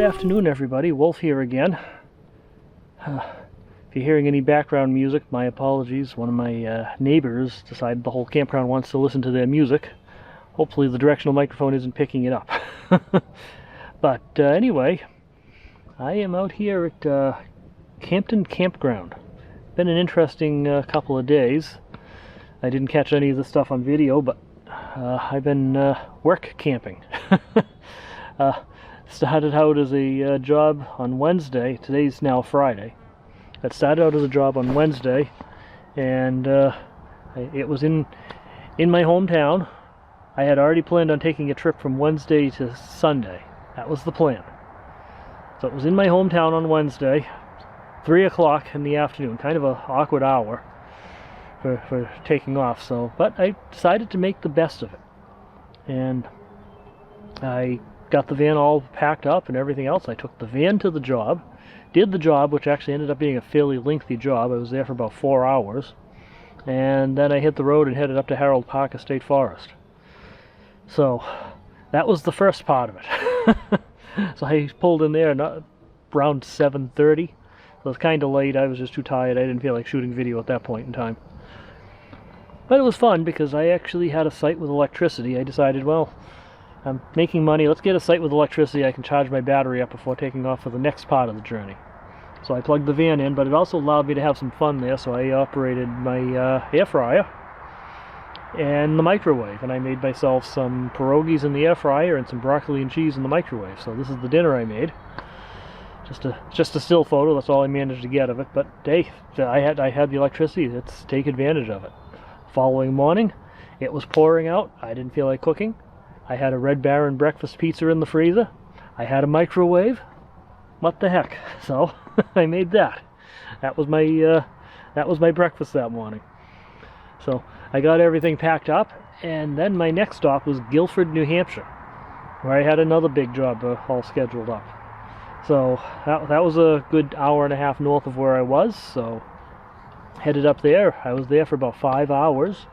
Good afternoon, everybody. Wolf here again. If you're hearing any background music, my apologies. One of my neighbors decided the whole campground wants to listen to their music. Hopefully the directional microphone isn't picking it up. But anyway, I am out here at Campton Campground. Been an interesting couple of days. I didn't catch any of the stuff on video, but I've been work camping. Started out as a job on Wednesday. Today's now Friday. It started out as a job on Wednesday, and it was in my hometown. I had already planned on taking a trip from Wednesday to Sunday. That was the plan. So it was in my hometown on Wednesday, 3 o'clock in the afternoon, kind of an awkward hour for taking off. But I decided to make the best of it, and I got the van all packed up and everything else. I took the van to the job, did the job, which actually ended up being a fairly lengthy job. I was there for about 4 hours, and then I hit the road and headed up to Harold Park State Forest. So that was the first part of it. So I pulled in there around 7:30. So it was kind of late. I was just too tired. I didn't feel like shooting video at that point in time. But it was fun because I actually had a site with electricity. I decided, well, I'm making money. Let's get a site with electricity. I can charge my battery up before taking off for the next part of the journey. So I plugged the van in, but it also allowed me to have some fun there. So I operated my air fryer and the microwave, and I made myself some pierogies in the air fryer and some broccoli and cheese in the microwave. So this is the dinner I made. Just a still photo. That's all I managed to get of it. But hey, I had the electricity. Let's take advantage of it. Following morning, it was pouring out. I didn't feel like cooking. I had a Red Baron breakfast pizza in the freezer. I had a microwave. What the heck? So I made that. That was my breakfast that morning. So I got everything packed up, and then my next stop was Guilford, New Hampshire, where I had another big job all scheduled up. So that was a good hour and a half north of where I was. So headed up there. I was there for about 5 hours.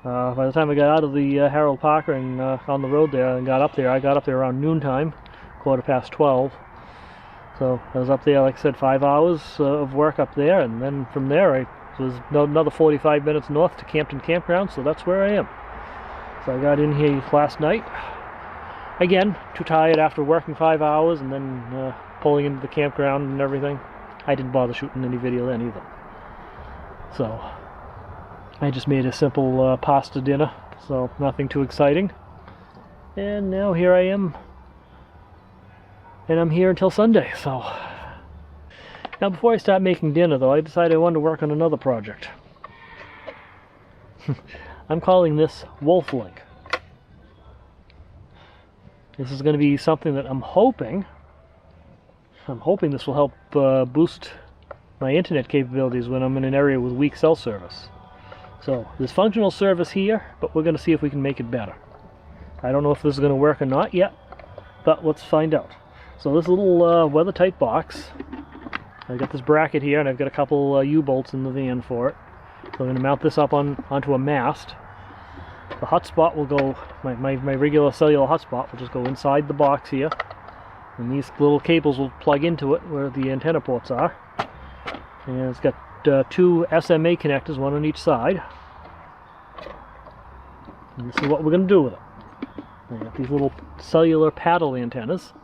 By the time I got out of the Harold Park and on the road there and got up there, I got up there around noontime, 12:15. So I was up there, like I said, 5 hours of work up there, and then from there I was another 45 minutes north to Campton Campground, so that's where I am. So I got in here last night. Again, too tired after working 5 hours and then pulling into the campground and everything. I didn't bother shooting any video then either. So I just made a simple pasta dinner, so nothing too exciting. And now here I am, and I'm here until Sunday. So now before I start making dinner though, I decided I wanted to work on another project. I'm calling this WolfLink. This is going to be something that I'm hoping this will help boost my internet capabilities when I'm in an area with weak cell service. So there's functional service here, but we're going to see if we can make it better. I don't know if this is going to work or not yet, but let's find out. So this little weather-tight box, I've got this bracket here, and I've got a couple U-bolts in the van for it. So I'm going to mount this up onto a mast. The hotspot will go, my regular cellular hotspot will just go inside the box here, and these little cables will plug into it where the antenna ports are. And it's got 2 SMA connectors, one on each side. And this is what we're going to do with it. I got these little cellular paddle antennas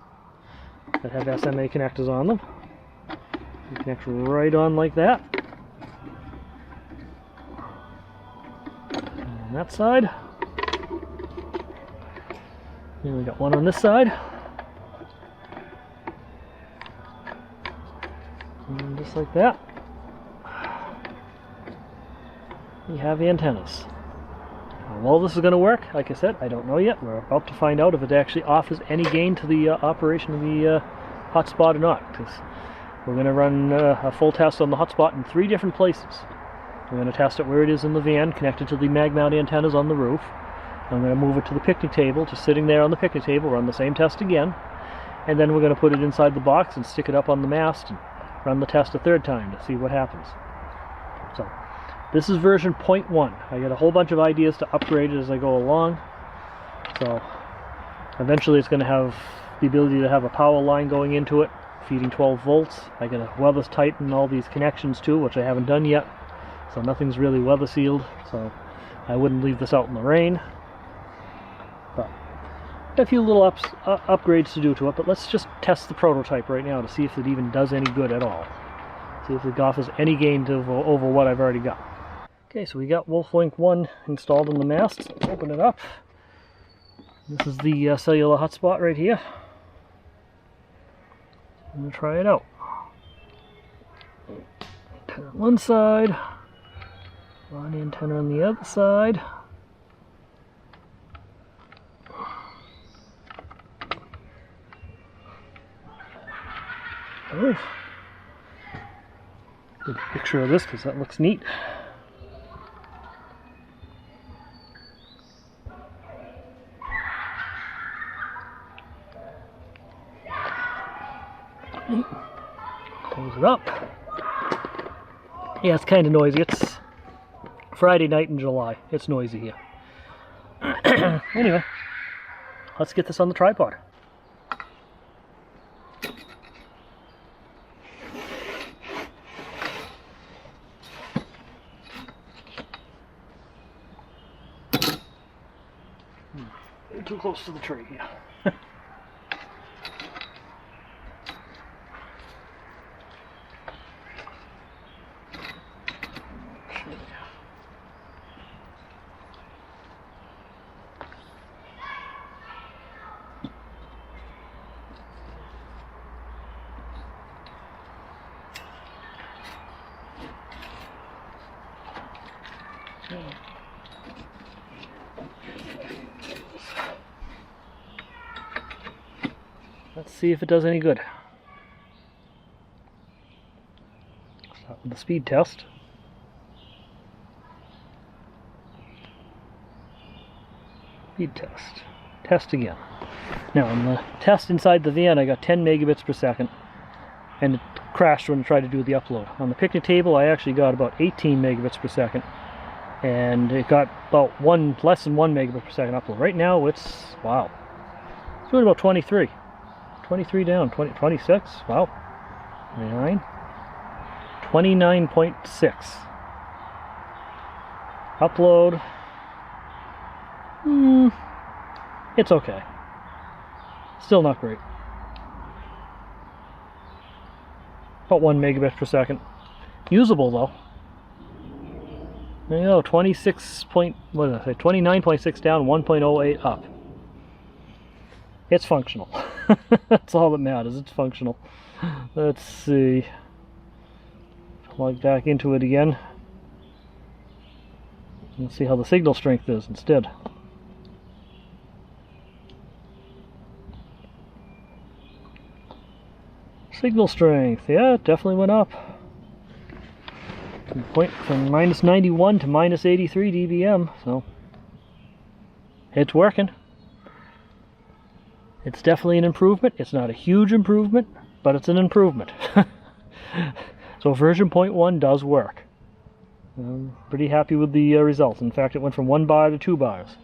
that have SMA connectors on them. You connect right on like that. And that side. And we got one on this side. And just like that, we have the antennas. Well, this is going to work, like I said, I don't know yet. We're about to find out if it actually offers any gain to the operation of the hotspot or not, because we're going to run a full test on the hotspot in 3 different places. We're going to test it where it is in the van, connected to the mag mount antennas on the roof. I'm going to move it to the picnic table, just sitting there on the picnic table, run the same test again, and then we're going to put it inside the box and stick it up on the mast and run the test a 3rd time to see what happens. So this is version 0.1. I got a whole bunch of ideas to upgrade it as I go along. So eventually it's going to have the ability to have a power line going into it, feeding 12 volts. I gotta weather tighten all these connections too, which I haven't done yet. So nothing's really weather sealed, so I wouldn't leave this out in the rain. But a few little upgrades to do to it, but let's just test the prototype right now to see if it even does any good at all. See if it offers any gain over what I've already got. Okay, so we got WolfLink 1 installed in the mast. Let's open it up. This is the cellular hotspot right here. I'm going to try it out. Antenna on one side, one antenna on the other side. Oh, good picture of this because that looks neat. Close it up. Yeah, it's kind of noisy. It's Friday night in July. It's noisy here. Anyway, let's get this on the tripod. Too close to the tree here. Let's see if it does any good. Start with the speed test. Speed test. Test again. Now on the test inside the van I got 10 megabits per second and it crashed when I tried to do the upload. On the picnic table I actually got about 18 megabits per second and it got about less than 1 megabit per second upload. Right now it's, wow, it's doing about 23. 23 down, 26, wow, 29, 29.6. Upload, it's okay. Still not great. About 1 megabit per second. Usable though. There you go, 29.6 down, 1.08 up. It's functional. That's all that matters, it's functional. Let's see. Plug back into it again. Let's see how the signal strength is instead. Signal strength, yeah, it definitely went up. From minus 91 to minus 83 dBm, so it's working. It's definitely an improvement. It's not a huge improvement, but it's an improvement. So version 0.1 does work. I'm pretty happy with the results. In fact, it went from 1 bar to 2 bars.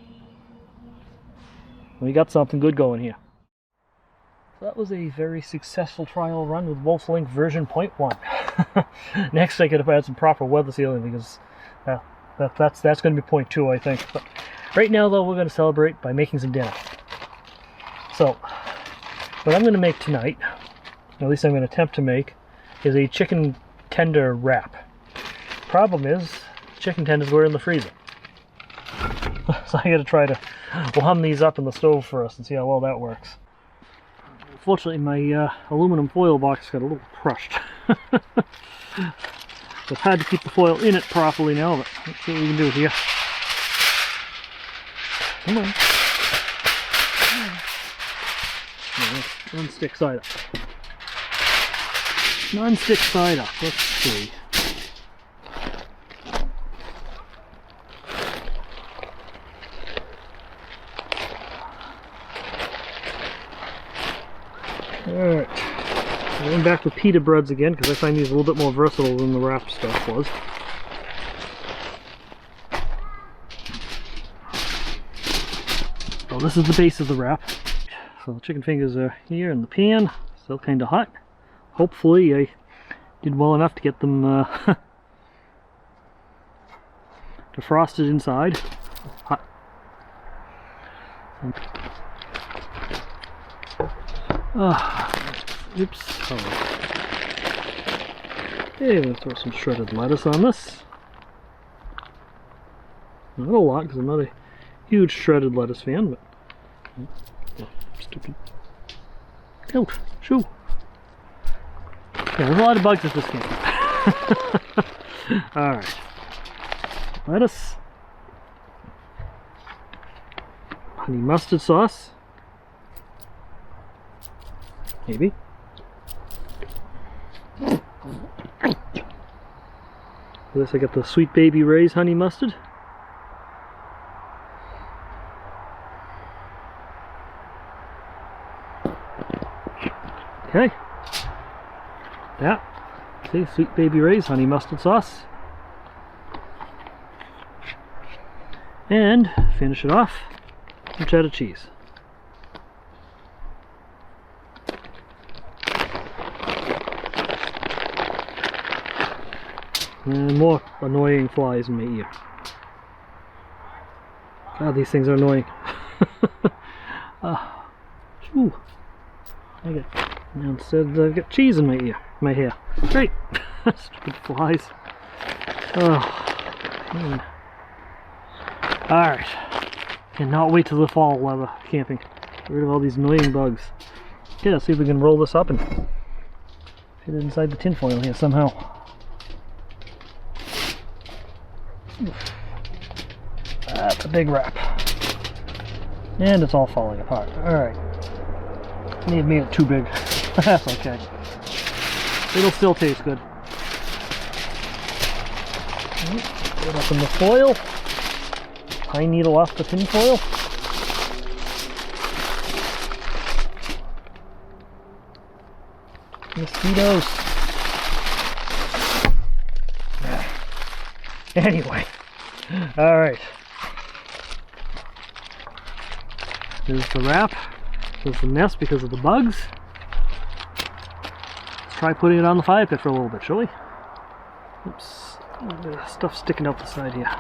We got something good going here. So that was a very successful trial run with WolfLink version 0.1. Next I gotta add some proper weather sealing because that's going to be 0.2 I think. But right now though we're going to celebrate by making some dinner. So, what I'm going to make tonight, at least I'm going to attempt to make, is a chicken tender wrap. Problem is, chicken tenders were in the freezer. So I got to try to hum these up in the stove first and see how well that works. Unfortunately, my aluminum foil box got a little crushed. It's hard to keep the foil in it properly now, but let's see what we can do here. Come on. Non-stick side up. Non-stick side up. Let's see. Alright. Going back with pita breads again because I find these a little bit more versatile than the wrap stuff was. So this is the base of the wrap. So the chicken fingers are here in the pan, still kind of hot. Hopefully I did well enough to get them defrosted inside. Hot. Oops. Okay, we'll throw some shredded lettuce on this. Not a lot, because I'm not a huge shredded lettuce fan, but stupid. Ouch, shoo. Yeah, there's a lot of bugs at this game. Alright. Lettuce. Honey mustard sauce. Maybe. For this I got the Sweet Baby Ray's honey mustard. Okay. That. See, Sweet Baby Ray's honey mustard sauce. And finish it off with cheddar cheese. And more annoying flies in my ear. God, these things are annoying. Ooh. Instead I've got cheese in my ear, my hair. Great. Stupid flies. Oh. Alright. Cannot wait till the fall weather camping. Get rid of all these annoying bugs. Okay, let's see if we can roll this up and fit it inside the tinfoil here somehow. That's a big wrap. And it's all falling apart. Alright. May have made it too big. That's okay. It'll still taste good. Put it up in the foil. Pine needle off the tin foil. Mosquitoes. Anyway. Alright. There's the wrap. There's the nest because of the bugs. Let's try putting it on the fire pit for a little bit, shall we? Oops. A little bit of stuff sticking out the side here.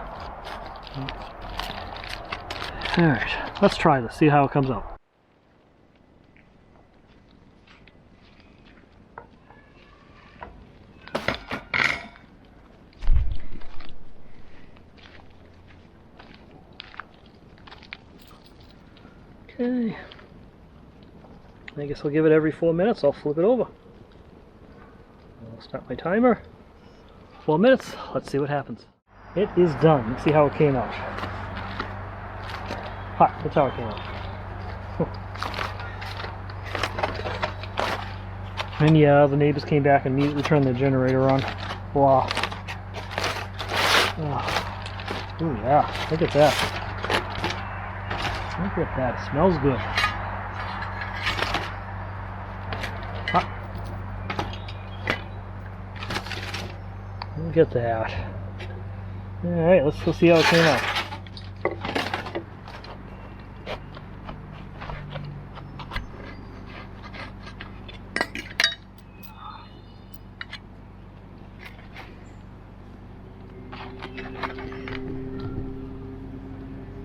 Alright, let's try this, see how it comes out. Okay. I guess I'll give it every 4 minutes, I'll flip it over. I'll start my timer. 4 minutes, let's see what happens. It is done. Let's see how it came out. Hot, that's how it came out. And yeah, the neighbors came back and immediately turned the generator on. Wow. Oh. Ooh, yeah, look at that. Look at that, it smells good. Hot. Look at that. Alright, let's go see how it came out.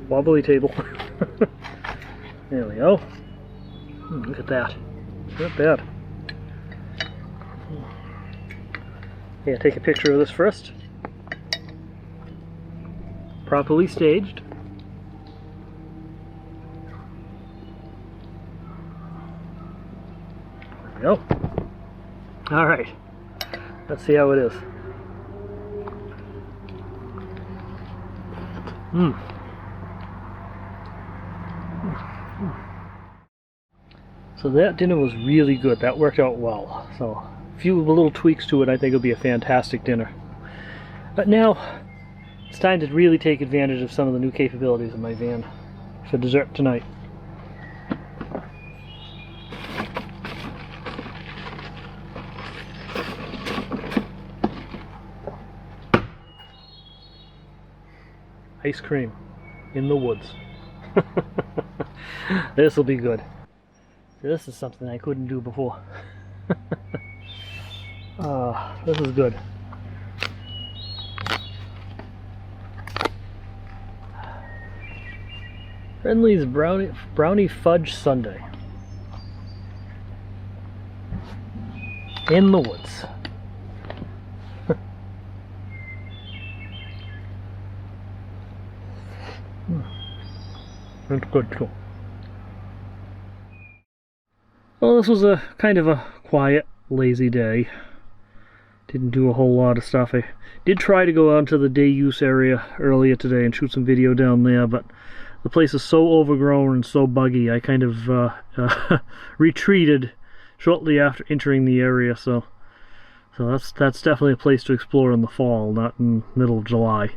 Wobbly table. There we go. Look at that. Not bad. Yeah, take a picture of this first. Properly staged. There we go. Alright. Let's see how it is. So that dinner was really good. That worked out well. So a few little tweaks to it, I think it'll be a fantastic dinner. But now it's time to really take advantage of some of the new capabilities of my van for dessert tonight. Ice cream in the woods. This will be good. This is something I couldn't do before. This is good. Friendly's brownie fudge sundae. In the woods. That's good too. Well, this was a kind of a quiet, lazy day. Didn't do a whole lot of stuff. I did try to go out to the day use area earlier today and shoot some video down there, but the place is so overgrown and so buggy, I kind of retreated shortly after entering the area, so that's definitely a place to explore in the fall, not in middle of July.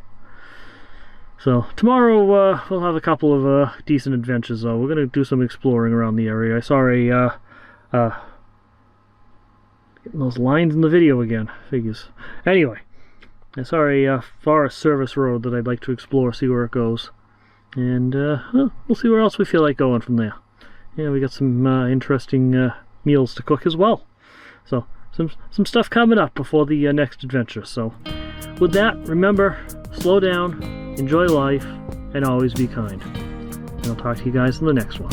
So tomorrow we'll have a couple of decent adventures though. We're going to do some exploring around the area. I saw getting those lines in the video again, figures. Anyway, I saw a forest service road that I'd like to explore, see where it goes. And well, we'll see where else we feel like going from there. Yeah, we got some interesting meals to cook as well. So some stuff coming up before the next adventure. So with that, remember, slow down, enjoy life, and always be kind. And I'll talk to you guys in the next one.